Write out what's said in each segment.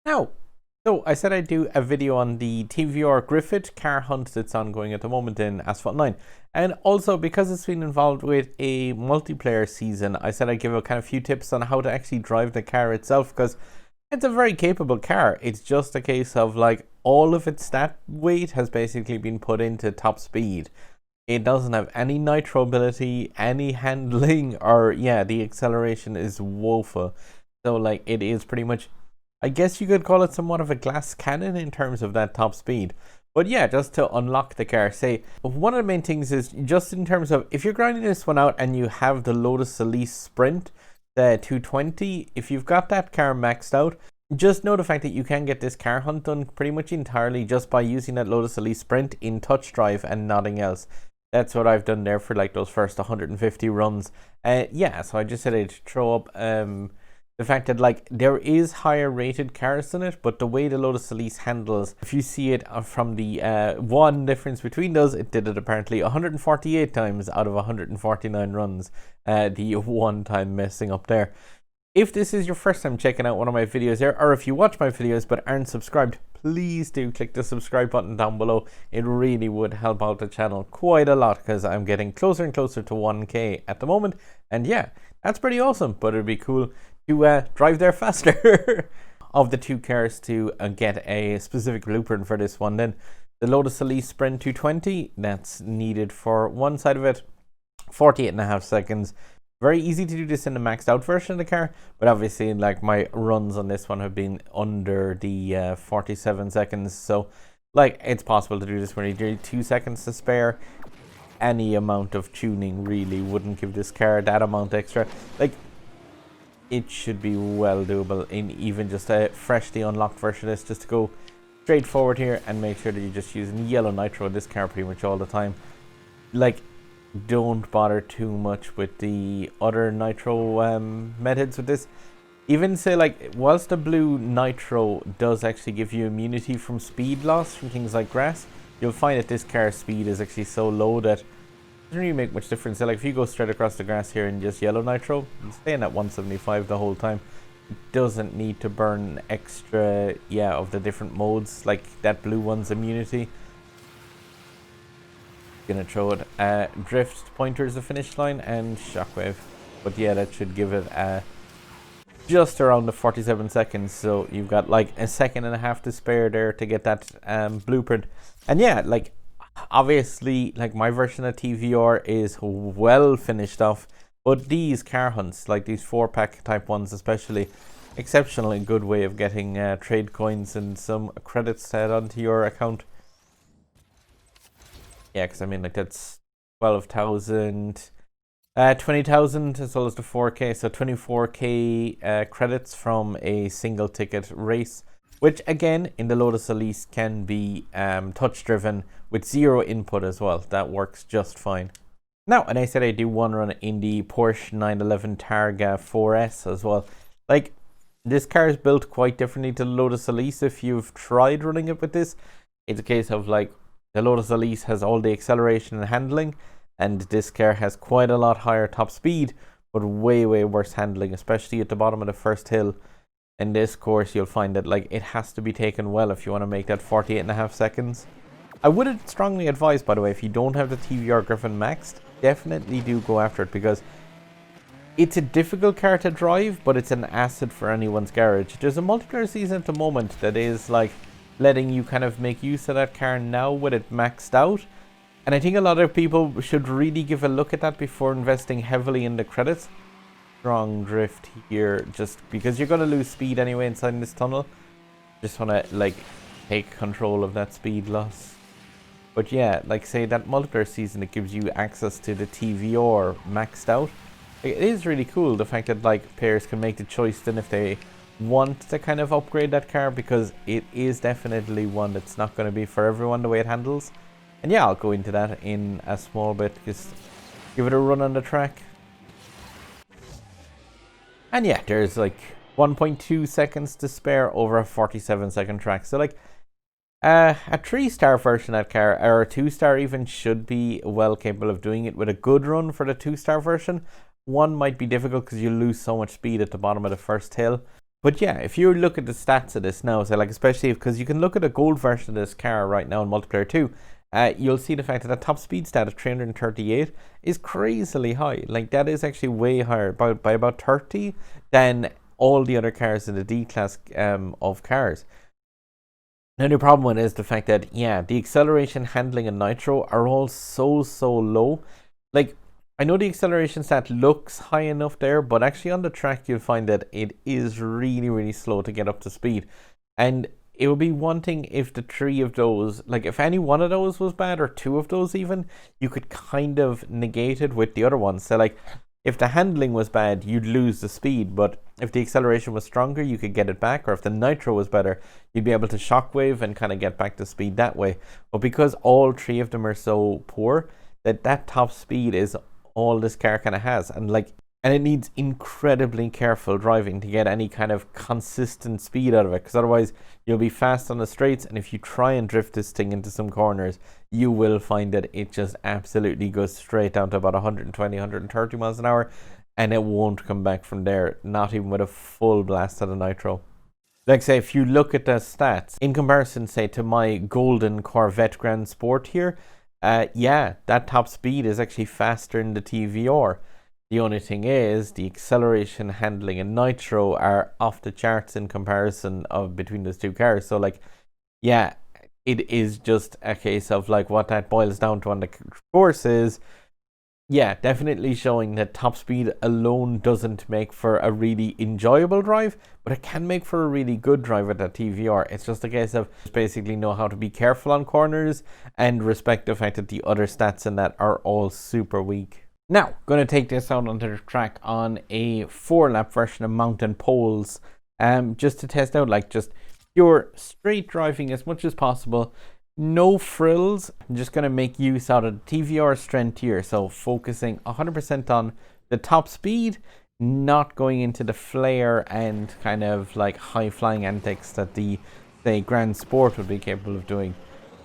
Now, so I said I'd do a video on the TVR Griffith car hunt that's ongoing at the moment in Asphalt 9. And also, because it's been involved with a multiplayer season, I said I'd give a kind of few tips on how to actually drive the car itself, because it's a very capable car. It's just a case of like all of its stat weight has basically been put into top speed. It doesn't have any nitro ability, any handling, or yeah, the acceleration is woeful. So like it is pretty much, I guess you could call it somewhat of a glass cannon in terms of that top speed. But yeah, just to unlock the car, say, one of the main things is just in terms of, if you're grinding this one out and you have the Lotus Elise Sprint, the 220, if you've got that car maxed out, just know the fact that you can get this car hunt done pretty much entirely just by using that Lotus Elise Sprint in touch drive and nothing else. That's what I've done there for like those first 150 runs. Yeah, so I just said I'd throw up the fact that like there is higher rated cars than it, but the way the Lotus Elise handles, if you see it from the one difference between those, it did it apparently 148 times out of 149 runs. The one time messing up there. If this is your first time checking out one of my videos there, or if you watch my videos but aren't subscribed, please do click the subscribe button down below. It really would help out the channel quite a lot, because I'm getting closer and closer to 1K at the moment. And yeah, that's pretty awesome, but it'd be cool to drive there faster. Of the two cars to get a specific blueprint for this one, then the Lotus Elise Sprint 220, that's needed for one side of it, 48.5 seconds. Very easy to do this in the maxed out version of the car, but obviously like my runs on this one have been under the 47 seconds, so like it's possible to do this when you do 2 seconds to spare. Any amount of tuning really wouldn't give this car that amount extra. Like it should be well doable in even just a freshly unlocked version of this, just to go straight forward here and make sure that you're just using yellow nitro in this car pretty much all the time. Like, don't bother too much with the other nitro methods with this. Even say like, whilst the blue nitro does actually give you immunity from speed loss from things like grass, you'll find that this car's speed is actually so low that it doesn't really make much difference. So like if you go straight across the grass here and just yellow nitro, you're staying at 175 the whole time. It doesn't need to burn extra of the different modes like that blue one's immunity. Gonna throw it drift, pointers, the finish line, and shockwave. But yeah, that should give it just around the 47 seconds. So you've got like a second and a half to spare there to get that blueprint. And yeah, like obviously like my version of TVR is well finished off, but these car hunts, like these 4-pack type ones especially, exceptionally good way of getting trade coins and some credits to add onto your account. Yeah, because I mean, like that's 12,000, 20,000 as well as the 4K. So 24K credits from a single ticket race, which again in the Lotus Elise can be touch driven with 0 input as well. That works just fine. Now, and I said I do one run in the Porsche 911 Targa 4S as well. Like this car is built quite differently to the Lotus Elise. If you've tried running it with this, it's a case of like, the Lotus Elise has all the acceleration and handling, and this car has quite a lot higher top speed, but way worse handling, especially at the bottom of the first hill. In this course, you'll find that like it has to be taken well if you want to make that 48.5 seconds. I would strongly advise, by the way, if you don't have the TVR Griffith maxed, definitely do go after it, because it's a difficult car to drive, but it's an asset for anyone's garage. There's a multiplayer season at the moment that is like letting you kind of make use of that car now with it maxed out. And I think a lot of people should really give a look at that before investing heavily in the credits. Strong drift here, just because you're going to lose speed anyway inside this tunnel. Just want to like take control of that speed loss. But yeah, like say that multiplayer season, it gives you access to the TVR maxed out. It is really cool, the fact that like players can make the choice then if they want to kind of upgrade that car, because it is definitely one that's not going to be for everyone the way it handles. And yeah, I'll go into that in a small bit, just give it a run on the track. And yeah, there's like 1.2 seconds to spare over a 47-second track. So like a 3-star version of that car, or a 2-star even, should be well capable of doing it with a good run for the 2-star version. 1 might be difficult because you lose so much speed at the bottom of the first hill. But yeah, if you look at the stats of this now, so like especially because you can look at a gold version of this car right now in multiplayer 2, you'll see the fact that top speed stat of 338 is crazily high. Like that is actually way higher by about 30 than all the other cars in the D class of cars. Now the problem with it is the fact that yeah, the acceleration, handling, and nitro are all so low. Like I know the acceleration stat looks high enough there, but actually on the track you'll find that it is really slow to get up to speed. And it would be one thing if the three of those, like if any one of those was bad or two of those even, you could kind of negate it with the other ones. So like if the handling was bad, you'd lose the speed, but if the acceleration was stronger, you could get it back, or if the nitro was better, you'd be able to shockwave and kind of get back to speed that way. But because all three of them are so poor, that top speed is all this car kind of has, and it needs incredibly careful driving to get any kind of consistent speed out of it, because otherwise you'll be fast on the straights, and if you try and drift this thing into some corners, you will find that it just absolutely goes straight down to about 120, 130 miles an hour, and it won't come back from there, not even with a full blast of the nitro. Like say, if you look at the stats, in comparison, say, to my Golden Corvette Grand Sport here, yeah, that top speed is actually faster in the TVR. The only thing is the acceleration, handling, and nitro are off the charts in comparison of between those two cars. So like, yeah, it is just a case of like what that boils down to on the course is, yeah, definitely showing that top speed alone doesn't make for a really enjoyable drive, but it can make for a really good drive with that TVR. It's just a case of basically know how to be careful on corners and respect the fact that the other stats in that are all super weak. Now, going to take this out onto the track on a 4-lap version of Mountain Poles, just to test out like just pure straight driving as much as possible. No frills. I'm just going to make use out of the TVR strength here. So focusing 100% on the top speed, not going into the flare and kind of like high flying antics that the, say, Grand Sport would be capable of doing.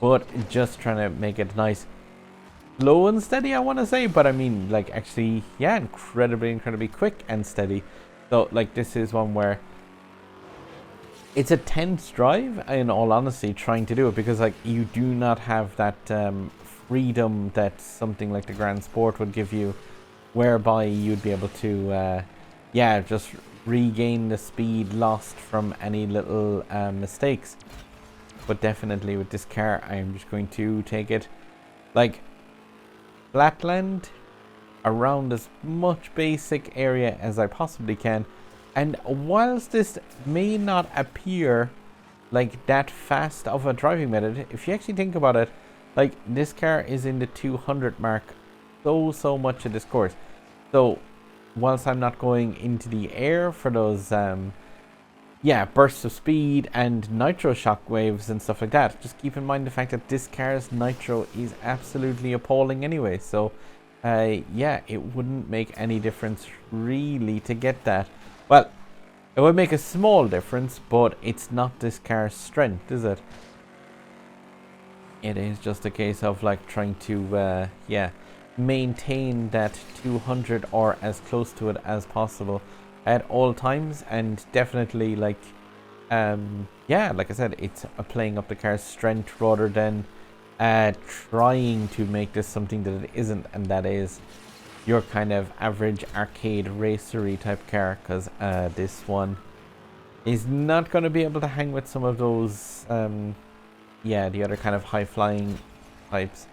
But just trying to make it nice, slow and steady, I want to say. But I mean, like actually, yeah, incredibly quick and steady. So like this is one where it's a tense drive, in all honesty, trying to do it, because like you do not have that freedom that something like the Grand Sport would give you, whereby you'd be able to yeah, just regain the speed lost from any little mistakes. But definitely with this car, I'm just going to take it like flatland around as much basic area as I possibly can. And whilst this may not appear like that fast of a driving method, if you actually think about it, like this car is in the 200 mark so much of this course. So whilst I'm not going into the air for those yeah, bursts of speed and nitro shock waves and stuff like that, just keep in mind the fact that this car's nitro is absolutely appalling anyway. So yeah, it wouldn't make any difference really to get that. Well, it would make a small difference, but it's not this car's strength, is it? It is just a case of like trying to, yeah, maintain that 200 or as close to it as possible at all times. And definitely like, yeah, like I said, it's playing up the car's strength rather than trying to make this something that it isn't, and that is your kind of average arcade racery type car, because this one is not going to be able to hang with some of those yeah, the other kind of high flying types.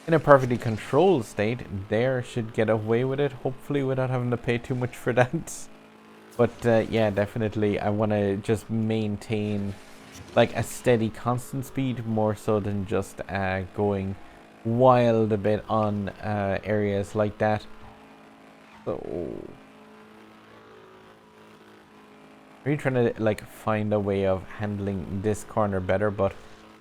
In a perfectly controlled state, there should get away with it, hopefully without having to pay too much for that. But yeah, definitely I want to just maintain like a steady constant speed, more so than just going wild a bit on areas like that. So really trying to like find a way of handling this corner better, but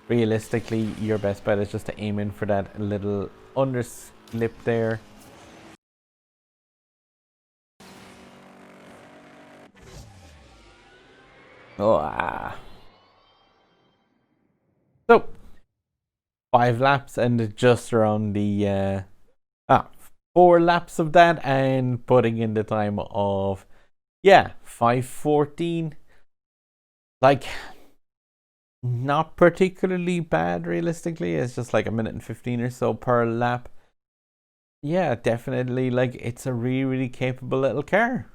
realistically your best bet is just to aim in for that little underslip there. Oh, So 5 laps and just around the 4 laps of that and putting in the time of, yeah, 5:14. Like, not particularly bad realistically. It's just like 1:15 or so per lap. Yeah, definitely, like, it's a really capable little car.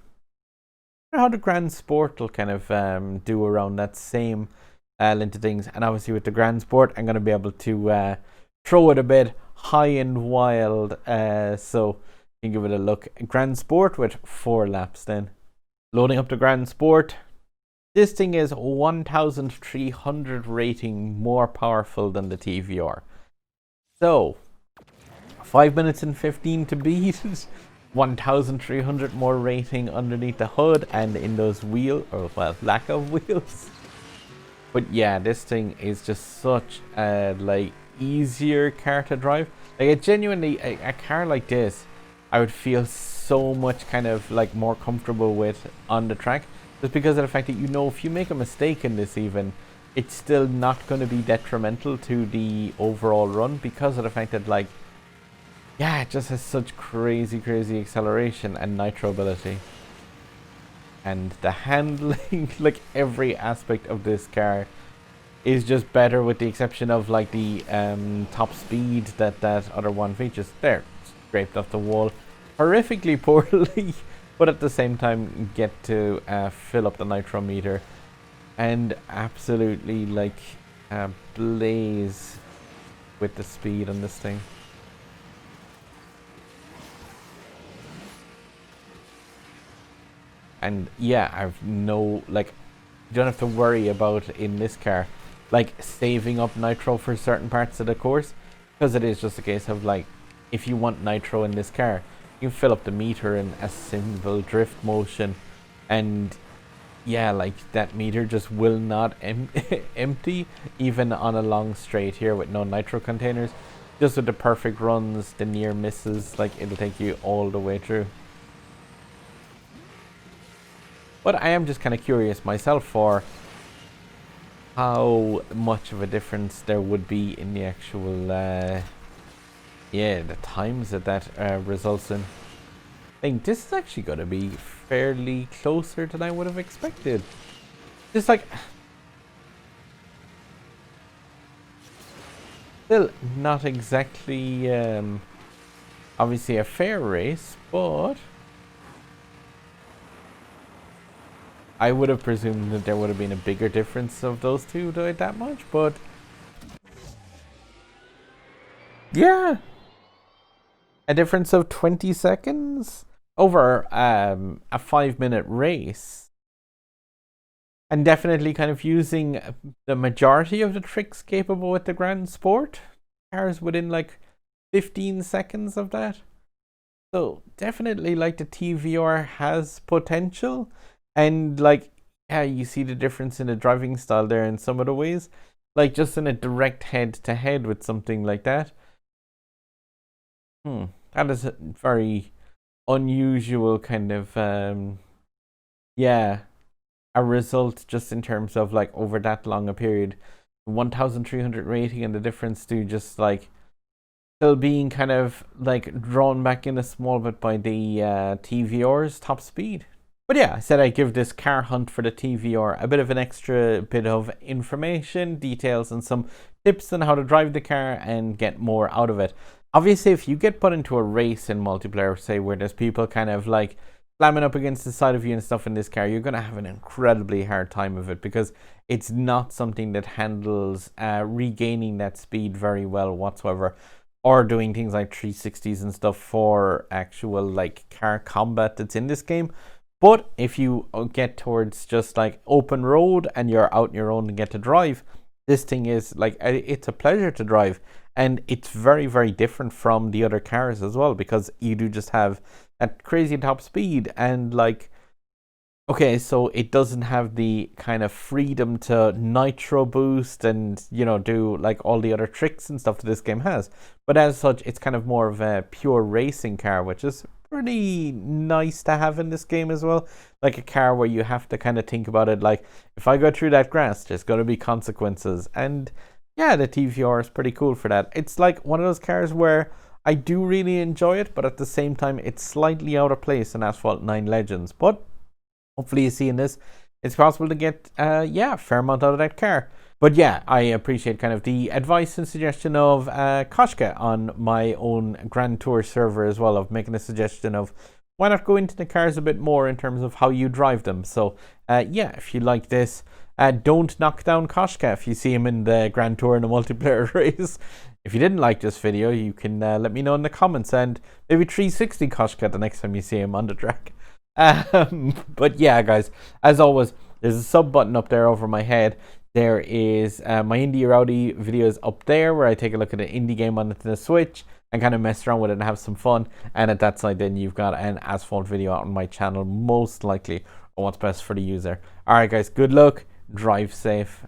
I wonder how the Grand Sport will kind of do around that same length of things. And obviously with the Grand Sport, I'm going to be able to throw it a bit high and wild. So you can give it a look. Grand Sport with 4 laps then. Loading up the Grand Sport. This thing is 1,300 rating more powerful than the TVR. So, 5 minutes and 15 to beat. 1,300 more rating underneath the hood and in those wheels, or well, lack of wheels. But yeah, this thing is just such a like easier car to drive. Like, it genuinely, a car like this, I would feel so much kind of like more comfortable with on the track, just because of the fact that, you know, if you make a mistake in this even, it's still not going to be detrimental to the overall run, because of the fact that, like, yeah, it just has such crazy acceleration and nitro ability. And the handling, like every aspect of this car is just better, with the exception of like the top speed that other one features. There, scraped off the wall horrifically poorly, but at the same time get to fill up the nitro meter and absolutely like blaze with the speed on this thing. And yeah, I've no, like, you don't have to worry about in this car like saving up nitro for certain parts of the course, because it is just a case of like, if you want nitro in this car, you can fill up the meter in a simple drift motion, and yeah, like that meter just will not empty even on a long straight here with no nitro containers. Just with the perfect runs, the near misses, like it'll take you all the way through. But I am just kind of curious myself for how much of a difference there would be in the actual, yeah, the times that results in. I think this is actually going to be fairly closer than I would have expected. Just like, still not exactly, obviously a fair race, but I would have presumed that there would have been a bigger difference of those two that much, but yeah, a difference of 20 seconds over a 5-minute race, and definitely kind of using the majority of the tricks capable with the Grand Sport cars within like 15 seconds of that. So definitely like the TVR has potential. And like, yeah, you see the difference in the driving style there in some of the ways. Like just in a direct head-to-head with something like that. That is a very unusual kind of, yeah, a result just in terms of like over that long a period. 1,300 rating and the difference to just like still being kind of like drawn back in a small bit by the TVR's top speed. But yeah, I said I'd give this car hunt for the TVR a bit of an extra bit of information, details, and some tips on how to drive the car and get more out of it. Obviously, if you get put into a race in multiplayer, say where there's people kind of like slamming up against the side of you and stuff in this car, you're going to have an incredibly hard time of it, because it's not something that handles regaining that speed very well whatsoever, or doing things like 360s and stuff for actual like car combat that's in this game. But if you get towards just like open road and you're out on your own and get to drive, this thing is like, it's a pleasure to drive. And it's very different from the other cars as well, because you do just have that crazy top speed, and like, okay, so it doesn't have the kind of freedom to nitro boost and, you know, do like all the other tricks and stuff that this game has. But as such, it's kind of more of a pure racing car, which is pretty nice to have in this game as well. Like a car where you have to kind of think about it like, if I go through that grass, there's going to be consequences. And yeah, the TVR is pretty cool for that. It's like one of those cars where I do really enjoy it, but at the same time, it's slightly out of place in Asphalt 9 Legends. But hopefully you see in this, it's possible to get, a fair amount out of that car. But yeah, I appreciate kind of the advice and suggestion of Koshka on my own Grand Tour server as well, of making a suggestion of why not go into the cars a bit more in terms of how you drive them. So if you like this, don't knock down Koshka if you see him in the Grand Tour in a multiplayer race. If you didn't like this video, you can let me know in the comments, and maybe 360 Koshka the next time you see him on the track. But yeah, guys, as always, there's a sub button up there over my head. There is my Indie Rowdy videos up there where I take a look at an indie game on the Switch and kind of mess around with it and have some fun. And at that side, then you've got an Asphalt video out on my channel, most likely on what's best for the user. All right, guys, good luck. Drive safe.